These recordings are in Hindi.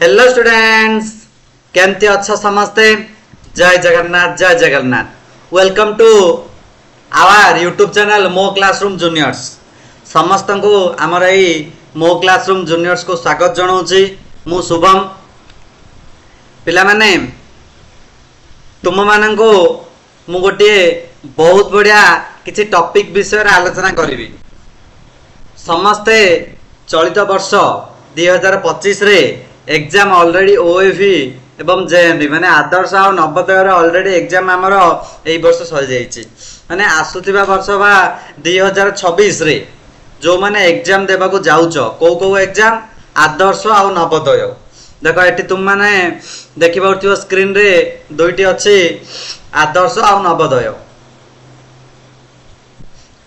हेलो स्टूडेंट्स, केमती अच्छा समस्ते। जय जगन्नाथ, जय Jagannath. Welcome to our YouTube channel Mo classroom juniors. समस्त को आमर यही मो क्लासरूम जूनियर्स को स्वागत जनाऊँगी। मु शुभम। पिला माने तुम मान को मु गोटे बहुत बढ़िया किसी टॉपिक विषय आलोचना करी। समस्ते चलित वर्ष 2025 रे एग्जाम ऑलरेडी ओएवी एवं जेएमडी माने आदर्श और नवोदय ऑलरेडी एग्जाम आमर एई वर्ष सरी जाइछि। माने आसुथिबा वर्ष बा 2026 रे जो माने एग्जाम देबा को जाउछ को एग्जाम आदर्श और नवोदय। देखो एटी तुम माने देखि पाउथियो स्क्रीन रे दुईटी अछि आदर्श और नवोदय।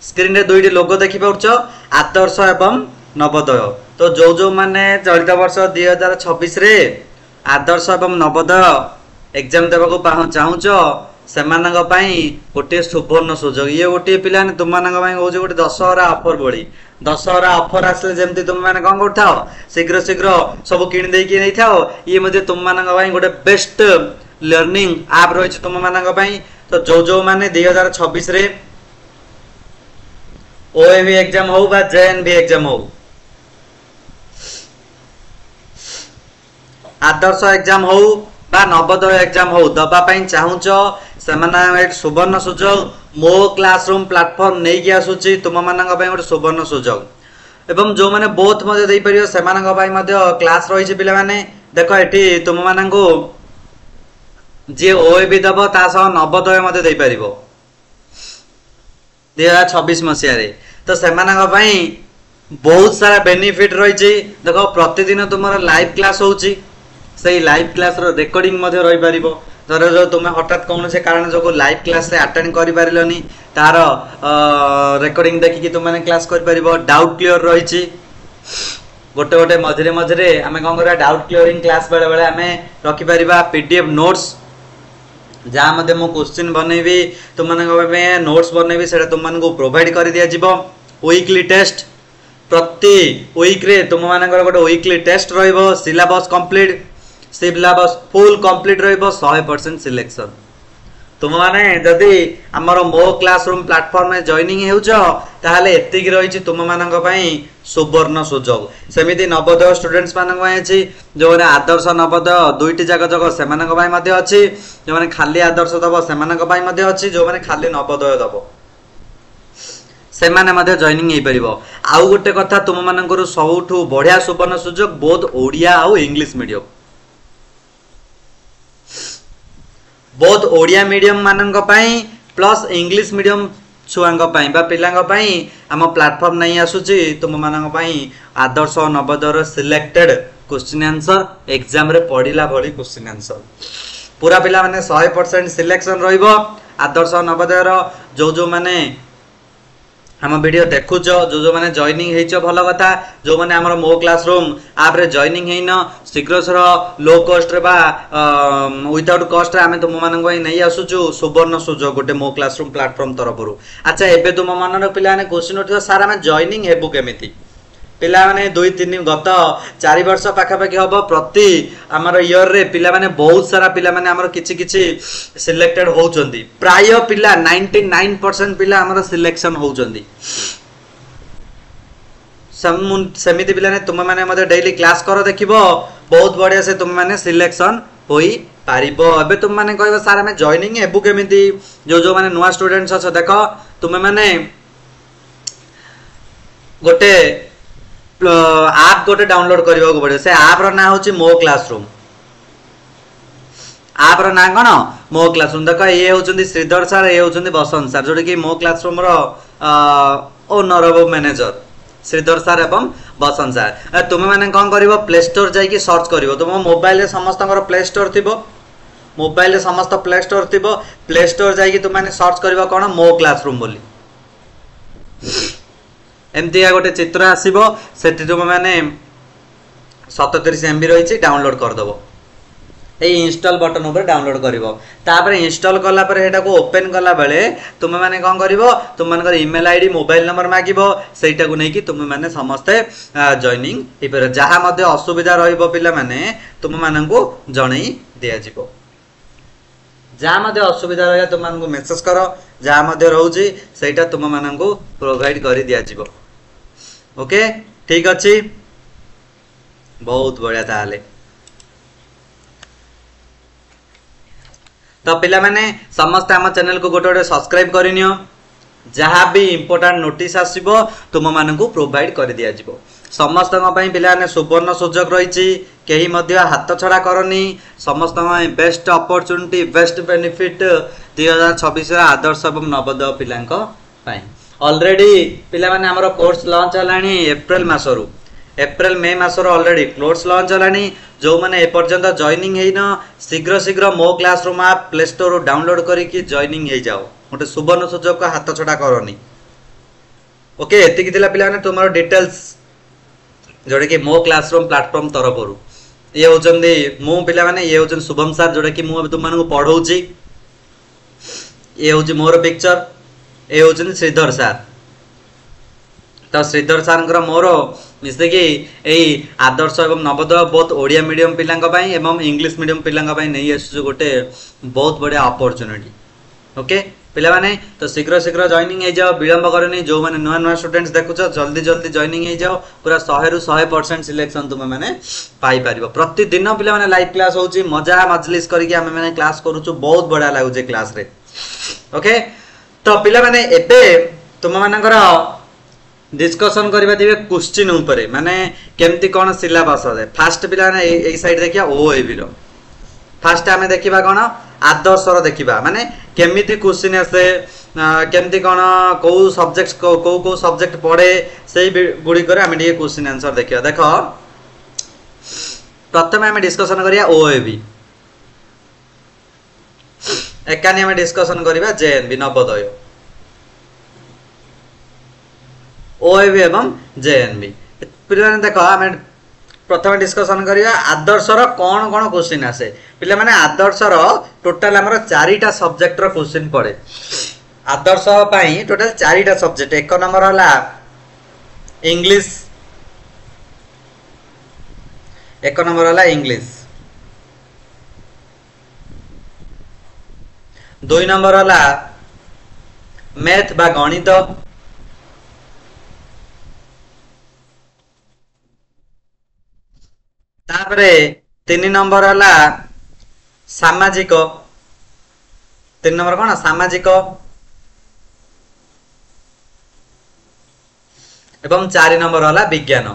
स्क्रीन रे दुईटी लोगो देखि पाउछ आदर्श एवं नवोदय। तो जो माने चलित वर्ष 2026 रे आदर्श एवं नवोदय एग्जाम देवाक चाहूच से गोटे सुवर्ण सुजोग। ये गोटे पिला तुम हूँ गोटे दशहरा ऑफर बड़ी। दशहरा ऑफर आसले जमती तुम मैंने कौन कर शीघ्र शीघ्र सब किणी देकी नहीं था। ये तुम गोटे बेस्ट लर्निंग आप रही तुम मान। तो जो माने 2026 रे ओएवी एग्जाम हो बा जेएनवी एग्जाम हो आदर्श एग्जाम हो बा नवोदय एग्जाम हो दबाई चाहूच से सुवर्ण सुजोग मो क्लासरूम प्लाटफॉर्म नहीं कि आसूची तुम मान गोटे सुवर्ण सुजोग। एवं जो मैंने बोथ दे पार से क्लास रही पिला माने। देख ये तुम मान जी ओएबी दब ता नवोदय दे पार 2026 मसीह। तो से बहुत सारा बेनिफिट रही। देख प्रतिदिन तुम लाइव क्लास होची से लाइव क्लास रेकर्डिंग रही पार। धर जो तुम हठात कौन से कारण जो लाइव क्लास अटेंड कर पारलनी तार रेकर्डिंग देखिकी तुमने क्लास कर पार। डाउट क्लियर रही गोटे गोटे मझे मझे आम कौन कर डाउट क्लियरिंग क्लास बेले बेले आम रखिपर पीडीएफ नोट्स जहाँ मध्य मु क्वेश्चन बनैबी तुम नोट्स बनैबी से तुमको प्रोवाइड कर दिया। वीकली टेस्ट प्रति वीक रे तुम मानकर गोटे वीकली टेस्ट रहिबो। Syllabus complete syllabus full complete रहिबो 100% सिलेक्शन। तुम माने जदि हमर मो क्लासरूम प्लेटफॉर्म में जॉइनिंग हेउछ ताहाले एतिक रहिछि तुम मानक पई सुवर्ण सुजोग। सेमिति नवोदय स्टूडेंट्स मानक पई अछि जो माने आदर्श नवोदय दुईटी जाक जक से मानक पई मध्ये अछि। जो माने खाली आदर्श दबो से मानक पई मध्ये अछि। जो माने खाली नवोदय दबो से माने मध्ये जॉइनिंग हे परिबो। आउ गोटे कथा तुम मानकर सबुठु बढ़िया सुवर्ण सुजोग बोथ ओडिया और English medium. Both Odia medium मानक पई प्लस इंग्लिश मीडियम छुआंक पई बा पिलांक पई आम प्लेटफॉर्म नहीं आसुची तुम मानक पई आदर्श और Navodaya selected question answer exam रे पढ़िला भली क्वेश्चन आंसर पूरा पिला माने 100% सिलेक्शन रहिबो। आदर्श और नवोदय जो माने हम वीडियो देखुच जो माने जॉइनिंग हेच भल कथा। जो माने हमर मो क्लासरूम आप रे जॉइनिंग हेन शीघ्र लो कॉस्ट रे बा विदाउट कॉस्ट रे आमे तुम मानन को नहीं आसुचु सुवर्ण सुजोग गोटे मो क्लासरूम प्लेटफॉर्म तरफ। अच्छा एबे तुम मानन पिला ने क्वेश्चन उठियो सारा में जॉइनिंग हेबु केमिति पिला माने 2-3 गत 4 वर्ष पाखापाखि हम प्रति आमर इयर रे पिला माने बहुत सारा पिला माने आमर किछि किछि सिलेक्टेड होउचंदी। प्राय पिला 99% पिला आमर सिलेक्शन होउचंदी। सेमिति पिला ने तुम माने मते डेली क्लास करो देखिबो बहुत बढ़िया से तुम माने सिलेक्शन होई पारिबो। एबे तुम माने कहबो सारा में जॉइनिंग हेबु केमिति जो माने नुवा स्टूडेंट्स अछ देखो तुम माने गोटे आप गोटे डाउनलोड करने को पड़े। से आप रो ना होची मो क्लासरूम। आप रो ना कौन मो क्लासरूम। देख ये होचंदी श्रीधर सर ये होचंदी बसंत सर जोटा कि मो क्लासरूम रो ओनर एवं मैनेजर श्रीधर सर एवं बसंत सर। तुम मैंने कौन कर प्ले स्टोर जाइए सर्च कर तुम मोबाइल समस्त प्ले स्टोर थी मोबाइल समस्त प्ले स्टोर थी प्ले स्टोर जाइए तुम सर्च कर कौन मो क्लासरूम बोली एमती गोटे चित्र आसो से तुम मैंने 37 MB रही डाउनलोड करदेव। এই ইনস্টল বটन ऊपर डाउनलोड करिवो तापर इंस्टॉल कला पर हेटा को ओपन कला बेले तुम माने कोन करिवो तुम मानकर ईमेल आईडी मोबाइल नंबर मागिवो सेटा को नै कि तुम माने समस्त जॉइनिंग हे पर जहा मध्ये असुविधा रहइबो पिला माने तुम माननको जणै दिया जिवो जहा मध्ये असुविधा रहया तुम माननको मेसेज करो जहा मध्ये रहउची सेटा तुम माननको प्रोवाइड करि दिया जिवो ओके ठीक अछि बहुत बढ़िया ताले तो पिला माने समस्त आम चैनल को गोटे गोटे सब्सक्राइब करनियो जहाँ भी इंपोर्टेंट नोटिस आसीबो तुम माननको प्रोवाइड कर दिया जिवो समस्त पिला ने सुवर्ण सुजोग रही कहीं मध्य हाथ छड़ा करनी समस्त best opportunity best benefit 2026 Adarsha एवं नवोदय पिला ऑलरेडी पिला माने हमरो कोर्स लॉन्च हलानी अप्रैल मासरू एप्रिल मे मासर ऑलरेडी कोर्स लॉन्च हलानी जो माने एपर्यंत जॉइनिंग हेन शीघ्र शीघ्र मो क्लासरूम आप प्ले स्टोर डाउनलोड करके जॉइनिंग हो जाओ गोटे सुवर्ण सुजोग को हाथ छड़ा करनी ओके एतिकी थिला पिला ने तुमरो डिटेल्स जोड़े कि मो क्लासरूम प्लेटफॉर्म तरफ ये होचंदी मो पिला माने ये होचन शुभम सर जोड़े कि मु तुम मानकु पढौची ये होची मोर पिक्चर ये होचन श्रीधर सर तो श्रीधर सर मोर मिसेकी यही आदर्श एवं नवोदय बहुत ओडिया मीडियम पिला एवं इंग्लिश मीडियम पिला नहीं आसु गोटे बहुत बढ़िया अपॉर्चुनिटी ओके पिला माने तो शीघ्र शीघ्र जॉइनिंग हो जाओ विलंब करनी जो माने नुआ नुआ स्टूडेंट्स देखुछ जल्दी जल्दी जॉइनिंग हो जाओ पूरा 100 रु 100% सिलेक्शन तुम माने पाई परिबो प्रतिदिन पिला माने लाइव क्लास होची मजा मजलिस करके हम माने क्लास करूछु बहुत बढ़िया लागुचे क्लास रे ओके तो पिला माने एबे तुम मानकर डिस्कशन करबा दिबे क्वेश्चन ऊपर माने केमती कोन सिलेबस है फास्ट पिला ने ए साइड देखिया ओएबी रो फास्ट हमें देखिबा कोन आदर्श रो देखिबा माने केमिति क्वेश्चन आसे केमती कोन को सब्जेक्ट को सब्जेक्ट पढ़े सेही गुडी करे हमें ये क्वेश्चन आंसर देखिबा देखो प्रथम हमें डिस्कशन करिया ओएबी एकानी हमें डिस्कशन करिबा जेएनबी नवोदय ओएबी एवं जेएनबी पिला देखो आम प्रथम डिस्कशन करिया आदर्शर कौन कौन क्वेश्चन आसे पिला माने आदर्शर टोटल हमर 4टा सब्जेक्ट रो क्वेश्चन पड़े आदर्श पई टोटल 4टा सब्जेक्ट एक नंबर हला इंग्लिश एक नंबर हला इंग्लिश 2 नंबर हला मैथ बा गणित तापरे 3 नंबर हला सामाजिक 3 नंबर कौन सामाजिक एवं 4 नंबर हला विज्ञान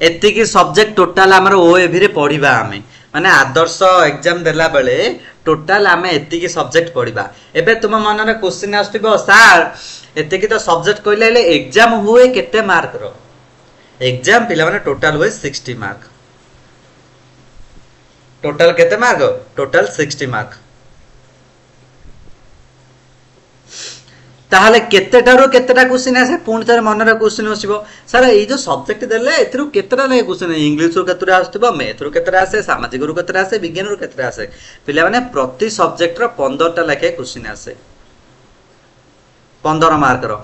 एतिकी सब्जेक्ट टोटल हमर ओएबी रे पढिबा हमें माने आदर्श एग्जाम देला बेले टोटल हमें एतिकी सब्जेक्ट पढिबा एबे तुम मन रे क्वेश्चन आस्तिबो सर एतिकी तो सब्जेक्ट कहले ले एग्जाम हुए केते मार्क रो एग्जाम पिला माने टोटल हुए 60 मार्क टोटल केते मार्क टोटल 60 मार्क ताहले केतेटारो केतेटा क्वेश्चन आसे पुणी थरे मन रे क्वेश्चन आसीबो सर ए जो सब्जेक्ट देले एथरु केतेटा ले क्वेश्चन इंग्लिश रो केतेटा आस्तबो मैथ रो केतेटा आसे सामाजिक रो केतेटा आसे विज्ञान रो केतेटा आसे पिला माने प्रति सब्जेक्ट रो 15 टा लेखे क्वेश्चन आसे 15 मार्क रो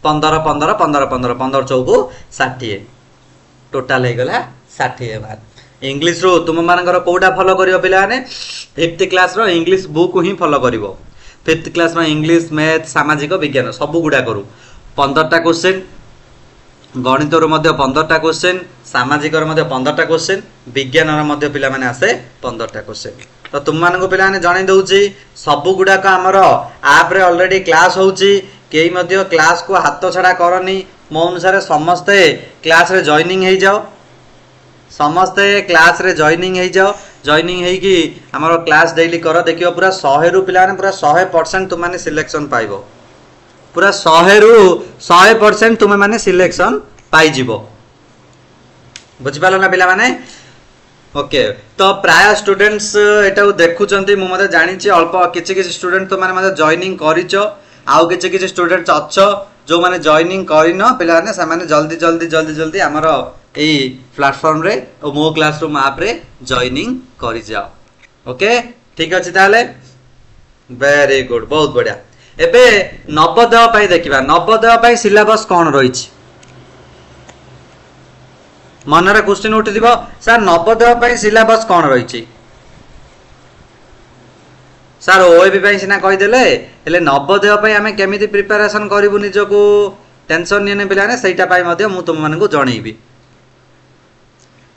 15 15 15 15 15 चौको 60 टोटल हे गला 60 मार्क इंग्लिश रो तुम मानकर कोडा फॉलो करियो पिला माने 5th क्लास रो इंग्लिश बुक ही फॉलो करिवो 5th क्लास रो इंग्लिश मैथ सामाजिक विज्ञान सब गुडा करू 15 टा क्वेश्चन गणित रो मध्ये 15 टा क्वेश्चन सामाजिक रो मध्ये 15 टा क्वेश्चन विज्ञान रो मध्ये पिला माने आसे 15 टा क्वेश्चन तो तुम मानको पिला माने जणै दउची सब गुडा का हमर ऐप रे ऑलरेडी क्लास होउची केई मध्ये क्लास को हाथ छड़ा करनी मो अनुसार समस्त क्लास रे जॉइनिंग हे जाओ समस्त क्लास रे जॉइनिंग हो जाओ जॉइनिंग है कि हमर क्लास डेली कर देखियो पूरा 100 रु पिला पूरा 100% तुम माने सिलेक्शन पाइबो पूरा 100 रु 100% तुम माने सिलेक्शन पाई जिवो बुझि पालो ना पिला माने ओके तो प्राय स्टूडेंट्स एटा देखुचंती मु मते जानि छी अल्प किछि किछि स्टूडेंट तो माने मते जॉइनिंग करिचो आउ किछि किछि स्टूडेंट्स अच्छो जो माने जॉइनिंग करिन पिला माने से माने जल्दी जल्दी जल्दी जल्दी हमर एई प्लेटफॉर्म रे ओ मो क्लासरूम ऐप रे जॉइनिंग करि जाओ ओके ठीक अछि ताले वेरी गुड बहुत बढ़िया एबे नवोदय पाई देखिबा नवोदय पाई सिलेबस कोन रहिछि मनरे क्वेश्चन उठी दिबो सर नवोदय पाई सिलेबस कोन रहिछि सर ओएबी पाई सिना कहि देले हेले नवोदय पाई हमें केमिति प्रिपरेशन करिवु निजको टेंशन निने बिलाने सेटा पाई मध्ये मु तुम मानकु जणैबी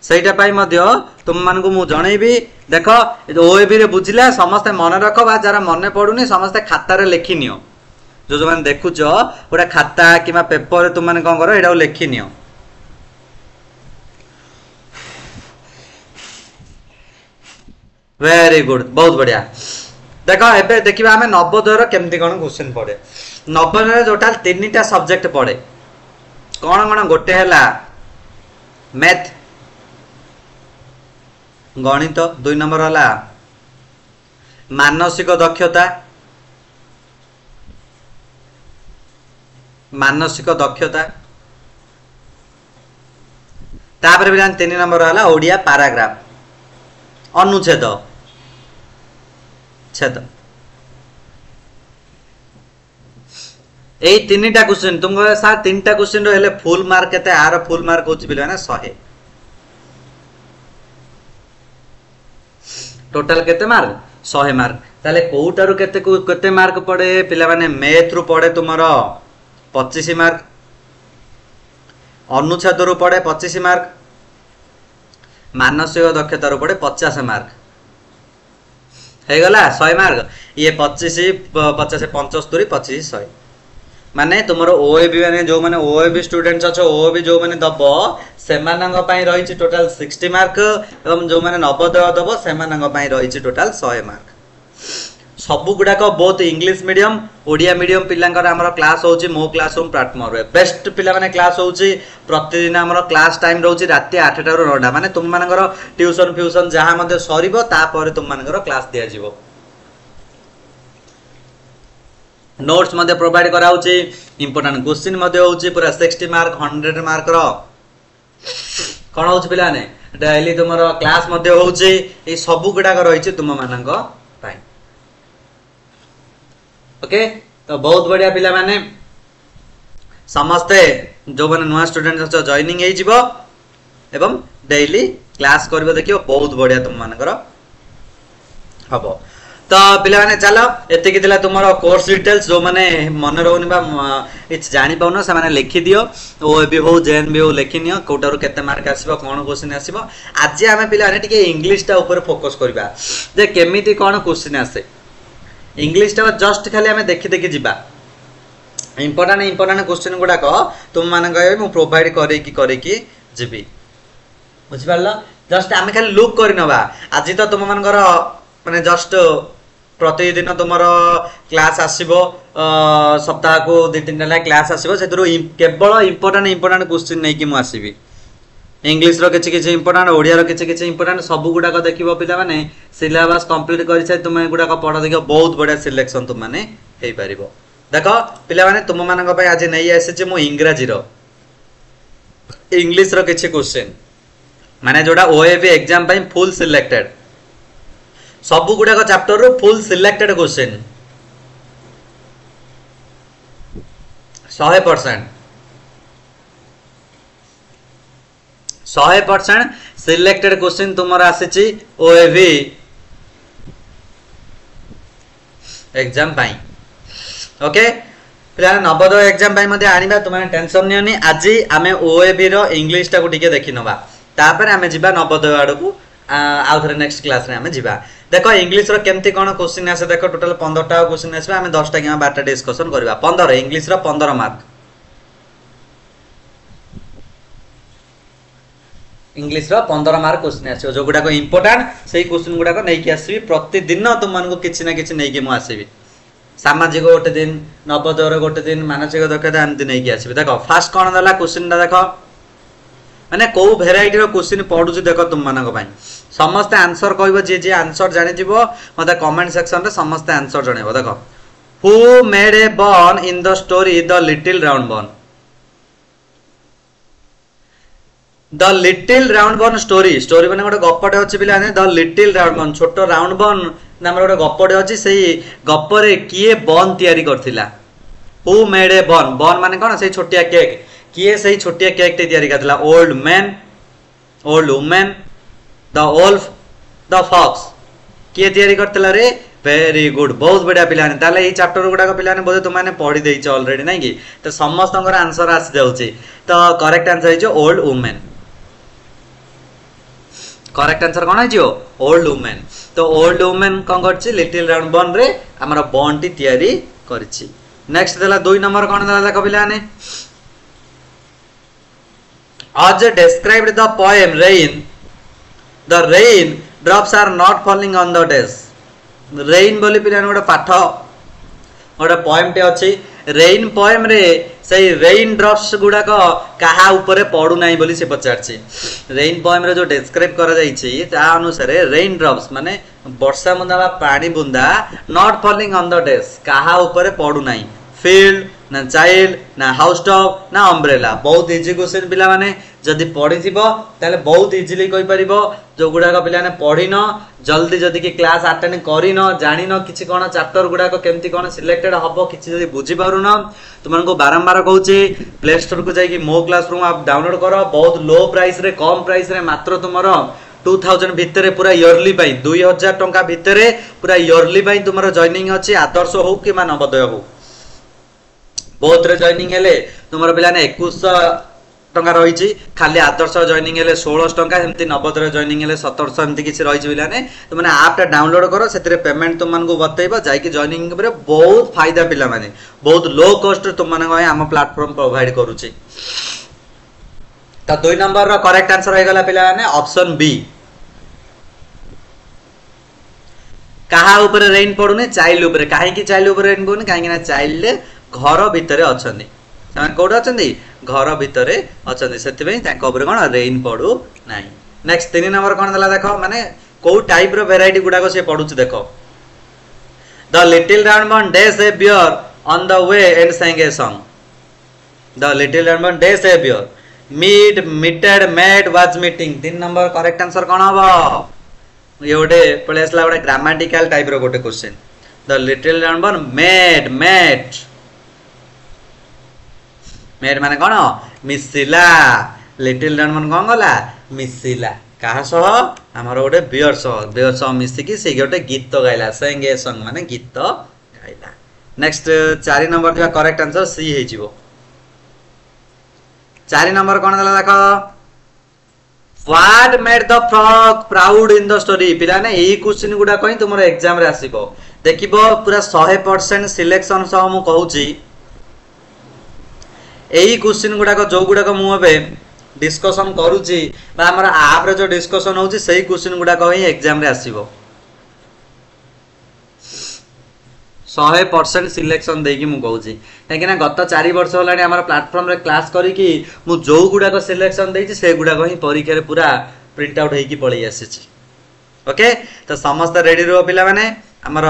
सेटा पाई मध्ये तुम मानकु मु जणैबी देखो ओएबी रे बुझिला समस्त मन रखो बा जरा मन पडुनी समस्त खाता रे लिखि नियो जो जो माने देखुचो ओडा खाता किमा पेपर रे तुम माने कोन करो एडा लिखि नियो वेरी गुड बहुत बढ़िया देखो एबे देखिबा हमें नवोदय रो केमति कोन क्वेश्चन पड़े नवोदय रे टोटल तीनटा सब्जेक्ट पड़े कोन कोन गोटे हला मैथ गणित दुई नंबर हला मानसिक दक्षता तापर भी 3 नंबर हला ओडिया पैराग्राफ अनुच्छेद छेद ए तीनटा क्वेश्चन तुमको सर तीनटा क्वेश्चन रो हेले फुल मार्क केते आर फुल मार्क होची बिले ना 100 टोटल केते मार्क 100 मार्क ताले कोउटारू केते मार्क पड़े पिला माने मैथ रु पड़े तुमरो 25 मार्क अनुच्छेद रु पड़े 25 मार्क मानसिक दक्षता रु पड़े 50 मार्क हे गला 100 मार्क ये 25 50 75 25 100 माने तुमरो ओएबी माने जो माने ओएबी स्टूडेंट्स अछो ओएबी जो माने दबो सेमानंग पई रहिछि टोटल 60 मार्क एवं जो माने नवोदय दबो सेमानंग पई रहिछि टोटल 100 मार्क सबु गुडा को बहुत इंग्लिश मीडियम ओडिया मीडियम पिलांकर हमर क्लास होछि मो क्लासरूम प्लेटफॉर्म रे बेस्ट पिला माने क्लास होछि प्रतिदिन हमर क्लास टाइम रहउछि राति 8 टा रो 9 टा माने तुम मानकर ट्यूशन फ्यूशन जहा मध्ये सरीबो ता परे तुम मानकर क्लास दिया जिवो नोट्स मध्ये प्रोवाइड करा होछि इंपोर्टेंट क्वेश्चन मध्ये होछि पूरा 60 मार्क 100 मार्क रो कोन होछि पिला ने डेली तुमरो क्लास मध्ये होछि ए सबु गुडा को रहिछि तुम मानक पाई ओके तो बहुत बढ़िया पिला माने समस्ते जो माने नुआ स्टूडेंट अछ जॉइनिंग हे जिवो एवं डेली क्लास करबो देखियो बहुत बढ़िया तुम मानकर हबो तो पिला माने चलो एते कि दिला तुमरो कोर्स डिटेल्स जो माने मन रहउनी बा इच जानि पाउनो से माने लिखि दियो ओ एबी हो जेएन बी हो लिखि नियो कोटारो केते मार्क आसीबो कोन क्वेश्चन आसीबो आज हमें पिला माने टिके इंग्लिश ता ऊपर फोकस करबा जे केमिति कोन क्वेश्चन आसे इंग्लिश ता जस्ट खाली हमें देखि देखि जिबा इंपोर्टेंट क्वेश्चन गुडा को तुम माने कहबे मु प्रोवाइड करे की जिबी बुझि पारला जस्ट हमें खाली लुक करनबा आज तो तुम मानकर माने जस्ट प्रतिदिन तुमर क्लास आसीबो सप्ताह को 2-3 ला क्लास आसीबो सेतरो केवल इंपोर्टेंट क्वेश्चन नै कि मु आसीबी इंग्लिश रो किछि किछि इंपोर्टेंट ओडिया रो किछि किछि इंपोर्टेंट सब गुडा को देखिबो पिला माने सिलेबस कंप्लीट करि छै तुमे गुडा को पढ देखियो बहुत बढ़िया सिलेक्शन तुम माने हेई परिबो देखो पिला माने तुम मानक पय आज नै आसे जे मु इंग्रजी रो इंग्लिश रो किछि क्वेश्चन माने जोडा ओएबी एग्जाम पय फुल सिलेक्टेड सब गुडा को चैप्टर रो full selected question 100% selected question तुमरा आसीची ओएबी एग्जाम पाई ओके फिर नवोदय एग्जाम पाई मध्ये आनिबा तुमने टेंशन नियोनी आज आमे ओएबी रो इंग्लिश टा को टिके देखि नबा तापर आमे जिबा नवोदय आडो को आउ थरे नेक्स्ट क्लास रे आमे जिबा देखो इंग्लिश रो केमती कोन क्वेश्चन आसे देखो टोटल 15 टा क्वेश्चन आसे आमे 10 टा कि 12 टा डिस्कशन करबा 15 इंग्लिश रो 15 मार्क इंग्लिश रो 15 मार्क क्वेश्चन आसे जो गुडा को इंपोर्टेंट सेही क्वेश्चन गुडा को नै कि आसीबी प्रतिदिन तुम मन को किछि ना किछि नै कि मु आसीबी सामाजिक गोटे दिन नवोदय रो गोटे दिन मानसिक दक्षता एमती नै कि आसीबी देखो फास्ट कोन दला क्वेश्चन दा देखो माने को वेराइटी रो क्वेश्चन पढु छी देखो तुम मानक पई समस्त आंसर कहबो जे जे आंसर जानि जिवो मते कमेंट सेक्शन रे समस्त आंसर जणेबो देखो हु मेड ए बन इन the story the little round बन द लिटिल राउंड बन स्टोरी स्टोरी माने गोटे गपटे अच्छी पिलाने द लिटिल राउंड बन छोट राउंड बन नाम गोटे गपटे अच्छी से गपरे किए बन तैयारी करथिला हु मेड ए बन बन माने कौन से छोटिया केक किए से छोटिया केक टे तैयारी करथिला old man old women the wolf the fox किए तैयारी करथिला रे वेरी गुड बहुत बढ़िया पिलाने ताले एई चैप्टर गुडाक पिलाने बोधे तुमने पढ़ी देइछ ऑलरेडी नहीं कि तो समस्तंकर आंसर आसी जाउची तो करेक्ट आंसर है ओल्ड वुमेन करेक्ट आंसर कौन है ओल्ड वुमेन तो ओल्ड वुमेन कौन करछि लिटिल राउंड बन रे हमर बन टी तैयारी करछि नेक्स्ट देला 2 नंबर कौन देला देखो पिलाने आज described the poem rain the rain drops are not falling on the desk rain बोली पिलाने गोटे पाठ गोटे पोएम टे अछि रेन पोएम रे से रेन ड्रॉप्स गुडा को कहा ऊपर पड़ू नाही बोली से पचारछि रेन पोएम रे जो डिस्क्राइब करा जाई छि ता अनुसार रेन ड्रॉप्स माने वर्षा बुंदा पानी बुंदा not falling on the desk कहा ऊपर पड़ू नाही फील्ड ना चाइल्ड ना हाउस टॉप ना अम्ब्रेला बहुत इजी क्वेश्चन पिला माने जदि पढ़ी थिबो ताले बहुत इजीली कहि परिबो जो गुडा को पिलाने पढ़ी न जल्दी जदि कि क्लास अटेंड करी न जानि न किछि कोन चैप्टर गुडा को केमति कोन सिलेक्टेड हबो किछि जदि बुझी पारु न तुमन को बारंबार कहूची प्ले स्टोर को जाई कि मो क्लासरूम आप डाउनलोड करो बहुत लो प्राइस रे कम प्राइस रे मात्र तुमरो 2000 भितरे पूरा इयरली पाई 2000 टंका भितरे पूरा इयरली पाई तुमरो जॉइनिंग अछि आदर्श हो कि मान नवोदय हो बहुत रे जॉइनिंग हेले तुमरो पिलाने 2100 टंका रही खाली आदर्श जॉइनिंग हेले 1600 टंका एमती नवोदय जॉइनिंग हेले 1700 एमती किछि रही पिलाने तो माने ऐप टा डाउनलोड करो सेतरे पेमेंट तुम मानको बतैबो जाई कि जॉइनिंग करे बहुत फायदा पिला माने बहुत लो कॉस्ट तुम माने हम प्लेटफॉर्म प्रोवाइड करूची तो 2 नंबर रो करेक्ट आंसर हो गला पिला माने ऑप्शन बी कहा ऊपर रेन पडुने चाइल्ड ऊपर काहे कि चाइल्ड ऊपर रेन पडुने काहे कि ना चाइल्ड घर भितरे अछंदी तमे कोड अछंदी घर भितरे अछंदी सेति पई ताको ऊपर कोन रेन पडु नाही नेक्स्ट 3 नंबर कोन दला देखो माने को टाइप रो वेराइटी गुडा को से पडुछ देखो the little round bun dash a bear on the way and sang a song the little round bun dash a bear meet meeted met was meeting 3 number correct answer कोन हबो ये गोटे पळे असला गोटे ग्रामेटिकल टाइप रो गोटे क्वेश्चन द लिटिल राउंड बन मेड मेट मेड माने कोन मिसिला लिटिल राउंड बन कोन गला मिसिला कहा सह हमर गोटे बियर सह मिसी की से गोटे गीत गाइला sang a song माने गीत गाइला नेक्स्ट 4 नंबर दिया करेक्ट आंसर सी हे जिवो 4 नंबर कोन दला देखो What made the frog proud in the story पिला ने एही क्वेश्चन गुडा कहि तुमरो एग्जाम रे आसीबो देखिबो पूरा 100% सिलेक्शन सह मु कहूची एही क्वेश्चन गुडा को जो गुडा को मु अबे डिस्कशन करूची बा हमर ऐप रे जो डिस्कशन होची सही क्वेश्चन गुडा को ही एग्जाम रे आसीबो 100% सिलेक्शन देकी मु कहूची काहे ना गत 4 वर्ष होलानी हमर प्लेटफॉर्म रे क्लास करी कि मु जो गुडा को सिलेक्शन देची से गुडा को ही परीक्षा रे पूरा प्रिंट आउट हेकी पळी आसीची ओके तो समस्त रेडी रो पिला माने हमर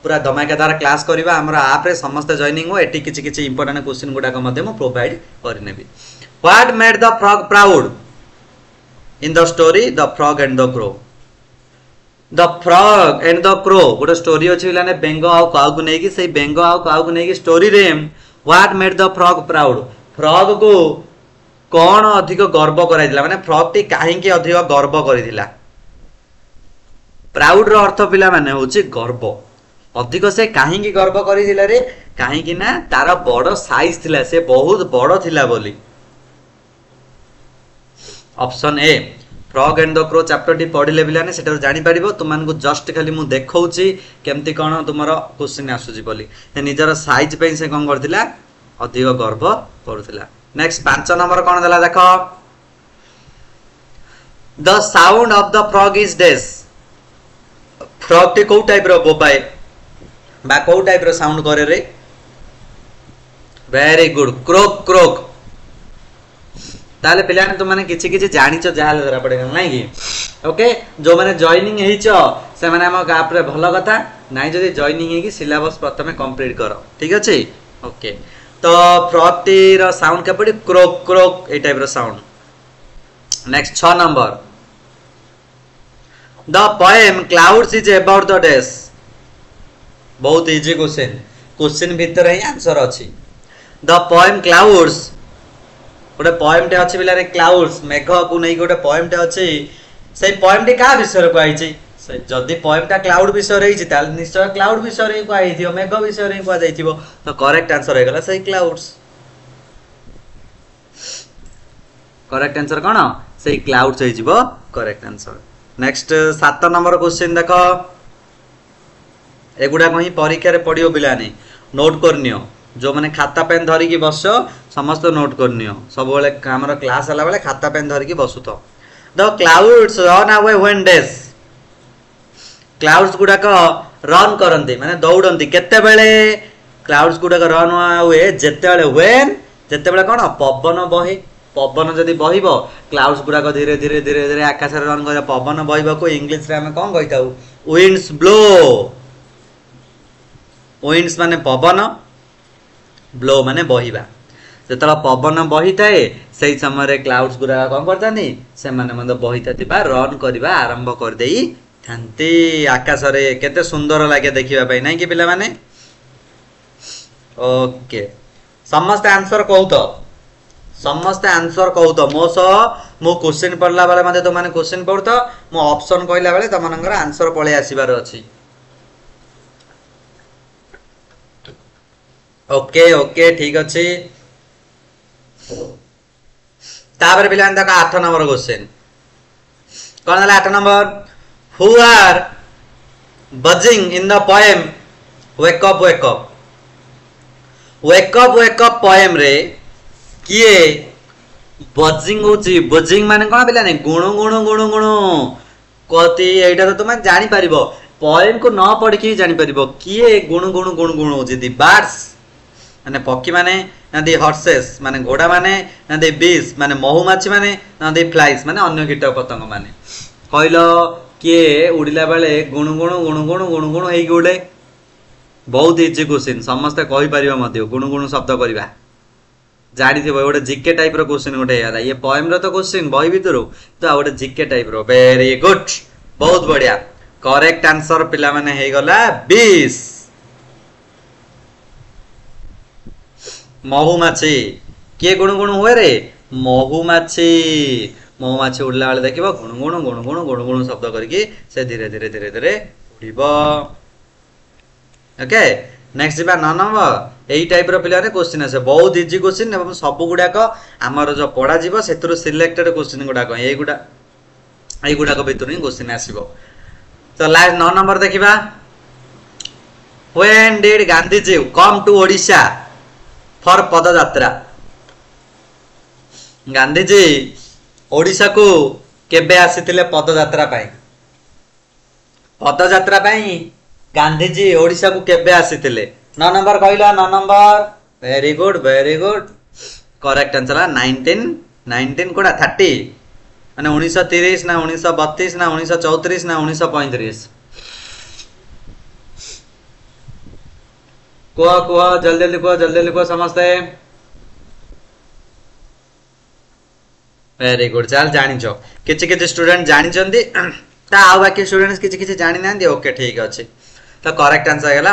पूरा धमाकेदार क्लास करबा हमर ऐप रे समस्त जॉइनिंग हो एटी किछि किछि इंपोर्टेंट क्वेश्चन गुडा को मध्ये मु प्रोवाइड करनेबी what made the frog proud in the story the frog and the crow the frog and the crow गोटे स्टोरी अछि बिलाने बेंग आ काउ को नेकी से बेंग आ काउ को नेकी स्टोरी रे what made the frog proud frog को कोन अधिक गर्व कराइदिला माने फ्रॉग टी काहे के अधिक गर्व करिदिला प्राउड रो अर्थ पिला माने होची गर्व अधिक से काहे के गर्व करिदिला रे काहे कि ना तार बड़ साइज थिला से बहुत बड़ थिला बोली option A frog and the crow chapter टी पढिले बिलाने सेटा जानि परिबो तुमान को जस्ट खाली मु देखौची केमती कोन तुमरो क्वेश्चन आसुची बोली निजर साइज पे से कोन करथिला अधिक गर्व करथिला नेक्स्ट 5 नंबर कोन देला देखो the sound of the frog is this frog T को टाइप रो बोबाय बा को टाइप रो साउंड करे रे वेरी गुड क्रोक क्रोक ताले पिलाने तो माने किछि किछि जानिचो जाहले धरा पड़ेगा नै कि ओके जो माने जॉइनिंग हेइचो से माने हम गाप रे भलो कथा नाइ जदी जॉइनिंग हे कि सिलेबस प्रथमे कंप्लीट करो ठीक अछि ओके तो प्रति रो साउंड के पड़ी क्रोक क्रोक ए type row sound next 6 number the poem clouds is about the days बहुत इजी क्वेश्चन भीतर ही आंसर अछि द पोएम क्लाउड्स गोटे पोएम टे अछि बिलारे क्लाउड्स मेघ को नै गोटे पोएम टे अछि से पोएम टे का विषय रे कहै छै जदि पोएम टा क्लाउड विषय रही ताल निश्चय क्लाउड विषय रे कहै थियो मेघ विषय रे कहै जाइथिबो तो करेक्ट आंसर हे गला सही क्लाउड्स करेक्ट आंसर कोन सही क्लाउड्स हे जिवो correct answer next 7 number question देखो एगुडा कहीं परीक्षा रे पडियो बिलानी नोट करनियो जो माने खाता पेन धरि की बसो समस्त नोट करनियो सब बेले हमर क्लास हला बेले खाता पेन धरि की बसुतो the clouds run away when dash clouds गुडा को रन करंती माने दौड़ंती केते बेले क्लाउड्स गुडा को रन हुए जेते बेले व्हेन जेते बेले कोन पवन जदी बहिबो क्लाउड्स गुडा को धीरे धीरे धीरे धीरे आकाश रे रन करे पवन बहिबो को इंग्लिश रे हम कोन कहिताउ विंड्स ब्लो विंड्स माने पवन ब्लो माने बहिबा जेतला पवन बहिताए सही समय रे क्लाउड्स गुडा कोन करतानी से माने मन बहितातिबा रन करबा आरंभ कर देई थांती आकाश रे केते सुंदर लागे देखिबा पई नै कि पिला माने ओके समस्त आंसर कहू तो मो सो मो क्वेश्चन पढ़ला बेले मते तो माने क्वेश्चन पढ़तो मो ऑप्शन कहला बेले त मनकर आंसर पळे आसीबार अछि ओके ओके ठीक अछि तापर पिला तक 8 नंबर क्वेश्चन कोन हला 8 number who are buzzing in the poem wake up wake up wake up wake up poem रे किए बजिंग होची बजिंग माने कोन पिला नै गुणु गुणु गुणु गुणु कति एटा तो तुम जानि परिबो पोएम को न पढ़ के जानि परिबो किए गुणु गुणु गुणु गुणु होची दी बर्ड्स माने पक्षी माने ना दी हॉर्सेस माने घोड़ा माने ना दी बीस माने महुमाछी माने ना दी फ्लाइज माने अन्य कीट पतंग माने कहलो किए उड़िला बेले गुणु गुणु गुणु गुणु गुणु गुणु हेई उड़े बहुत इजी क्वेश्चन समस्त कहि परिबो मते गुणु गुणु शब्द करबा जानि थिबो गोटे जीके टाइप रो क्वेश्चन गोटे यार ये पोएम रो तो क्वेश्चन बही भितरु तो आ गोटे जीके टाइप रो वेरी गुड बहुत बढ़िया करेक्ट आंसर पिला माने हे गला 20 महुमाछी किए गुणु गुणु हुए रे महुमाछी महुमाछी उड़ला बेले देखिबो गुणु गुणु गुणु गुणु गुणु गुणु शब्द करके से धीरे धीरे धीरे धीरे उड़िबो ओके नेक्स्ट जिबा 9 नंबर एई टाइप रो पिला रे क्वेश्चन आसे बहुत इजी क्वेश्चन एवं सब गुडा को हमर जो पढा जीवो सेतरो सिलेक्टेड क्वेश्चन गुडा को एई गुडा को भितर ही क्वेश्चन आसीबो तो लास्ट 9 नंबर देखिबा when did Gandhi ji come to Odisha for padyatra Gandhi ji Odisha को केबे आसीतिले पदयात्रा पई गांधी जी ओडिशा को केबे आसीतिले 9 नंबर कहला 9 number very good correct answer 19 कोडा 30 माने 1930 ना 1932 ना 1934 ना 1935 को जल्दी लिखो समझते वेरी गुड चल जानिचो किछि स्टूडेंट जानि चंदी ता आ बाकी स्टूडेंट्स किछि जानि नांदी ओके ठीक अछि तो करेक्ट आंसर हैला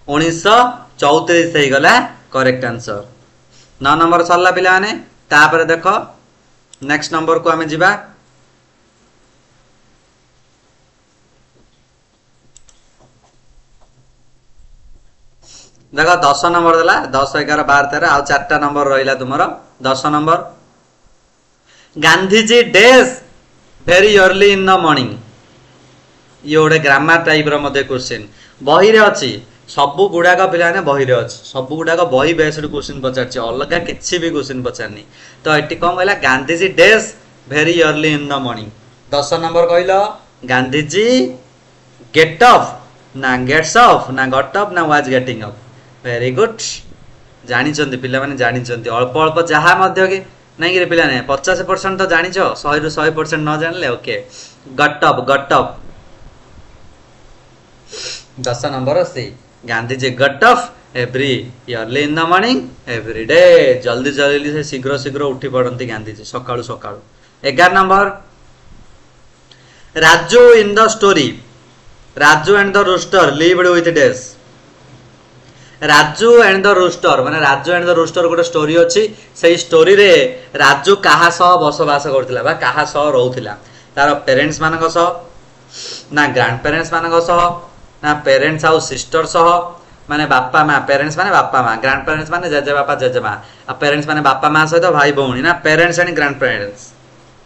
1934 हे गला करेक्ट आंसर 9 नंबर सरला पिला माने तापर देखो नेक्स्ट नंबर को हमें जिबा देखो 10 नंबर देला 10 11 12 13 आ 4टा नंबर रहिला तुमरो 10 number Gandhiji days very early in the morning ये गोटे ग्रामर टाइप रो मध्ये क्वेश्चन बही रे अछि सब गुडाक पिला ने बही रे अछि सब गुडाक बही बेस्ड क्वेश्चन पचारछि अलगा किछि भी क्वेश्चन पचारनी तो एटी कोन कहला Gandhiji days very early in the morning 10 number कहलो गांधीजी गेट अप ना गेट्स अप ना गॉट अप ना was getting up very good जानि चंदी पिला माने जानि चंदी अल्प अल्प जहा मध्य के नहीं कि पिला नहीं 50% तो जानी 100 रु 100% न जानले ओके गटअप 10 नंबर सी Gandhiji got up every early in the morning every day जल्दी जल्दी से शीघ्र शीघ्र उठी पड़ती गांधीजी सकाळु सकाळु 11 number Raju in the story Raju and the rooster lived with dash Raju and the rooster माने राजू एंड द रोस्टर गोटे स्टोरी अच्छी से स्टोरी रे राजू कहा सह बसवास करथिला बा कहा सह रहउथिला तार पेरेंट्स मानक सह ना ग्रैंड पेरेंट्स मानक सह ना पेरेंट्स आउ सिस्टर सह माने बापा माँ पेरेंट्स माने बापा माँ ग्रैंड पेरेंट्स माने जेजे बापा जेजे माँ आ पेरेंट्स माने बापा माँ सहित भाई भौणी ना पेरेंट्स एंड ग्रैंड पेरेंट्स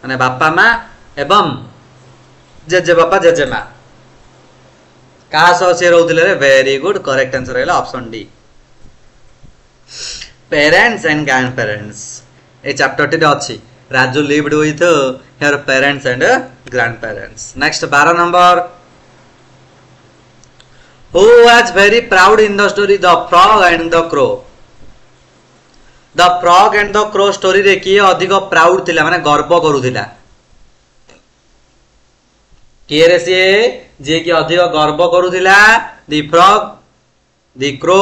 माने बापा माँ एवं जेजे बापा जेजे माँ कहा सह से रहउथिले रे वेरी गुड करेक्ट आंसर हैला option D parents and grandparents ए चैप्टर टी अछि Raju lived with her parents and grandparents next 12 number who was very proud in the story the frog and the crow the frog and the crow story रे किए अधिक प्राउड थिला माने गर्व करूथिला किए रे से जे कि अधिक गर्व करूथिला the frog the crow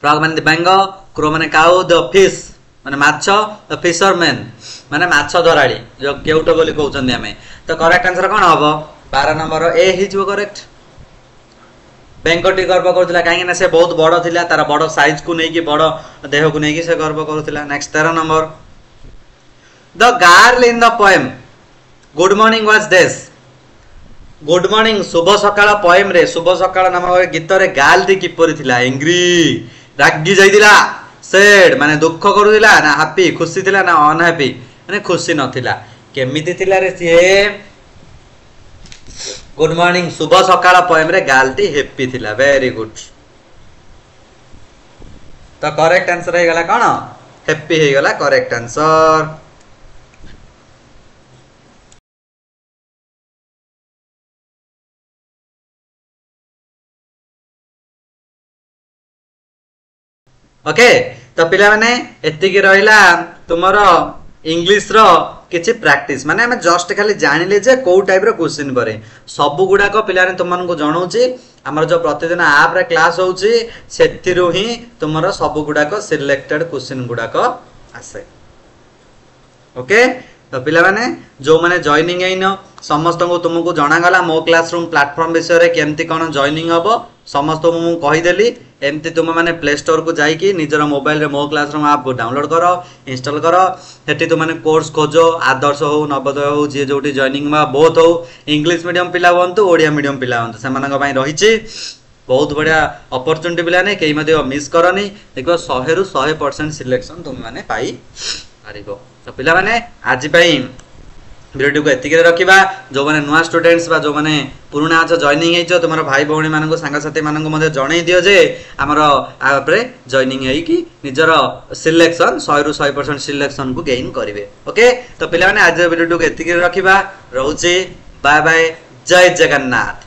frog माने बेंग क्रो माने काउ द फिश माने माछ द फिशरमैन माने माछ धराड़ी जो केउटो बोली कहउछन हमें तो करेक्ट आंसर कोन हबो 12 नंबर ए हिजो करेक्ट बेंगटी गर्व करूथिला काहे ना से बहुत बड़ थिला तार बड़ साइज को नै कि बड़ देह को नै कि से गर्व करूथिला next 13 number the girl in the poem good morning was this good morning शुभ सकाळ पोएम रे शुभ सकाळ नामक गीत रे गाल दी किपरि थिला एंग्री रागी जाइदिला सैड माने दुख करूथिला ना हैप्पी खुशी थिला ना अनहैप्पी माने खुशी नथिला केमिति थिला रे से गुड मॉर्निंग शुभ सकाळ पोएम रे गालती हैप्पी थिला वेरी गुड तो करेक्ट आंसर हे गला कोन हैप्पी हे गला करेक्ट आंसर ओके तो पिला माने एतिकी रहिला तुमरो इंग्लिश रो किछि प्रैक्टिस माने हम जस्ट खाली जानिले जे को टाइप रो क्वेश्चन करे सब गुडा को पिला ने तुमन को जणाउची हमर जो प्रतिदिन ऐप रे क्लास होउची सेथिरु ही तुमरो सब गुडा को सिलेक्टेड क्वेश्चन गुडा को आसे ओके तो पिला माने जो माने जॉइनिंग हैनो समस्त को तुमको जणा गला मो क्लासरूम प्लेटफॉर्म विषय रे केमती कोन जॉइनिंग हबो समस्त को मु कहि देली एमती तुम माने प्ले स्टोर को जाइकी निजर मोबाइल रे मो क्लासरूम ऐप को डाउनलोड करो इंस्टॉल करो हेटी तुम माने कोर्स खोजो आदर्श हो नवोदय हो जे जोटी जॉइनिंग मा बहुत हो इंग्लिश मीडियम पिला होंतु ओडिया मीडियम पिला होंतु से मानक पई रहिछि बहुत बढ़िया अपॉर्चुनिटी पिला ने केई मध्ये मिस करनी देखो 100 रु 100% सिलेक्शन तुम माने पाई पारिबो तो पिला माने आज पई वीडियो को एतिके रखिबा जो माने नुवा स्टूडेंट्स बा जो माने पुराना आज जॉइनिंग हेइछो तुमरो भाई भौणी मानन को सांगा साथी मानन को मध्ये जणै दियो जे हमरो ऐप रे जॉइनिंग हेइ कि निजर सिलेक्शन 100 रु 100% सिलेक्शन को गेन करिवे ओके तो पिला माने आज वीडियो को एतिके रखिबा रहउची बाय बाय जय जगन्नाथ।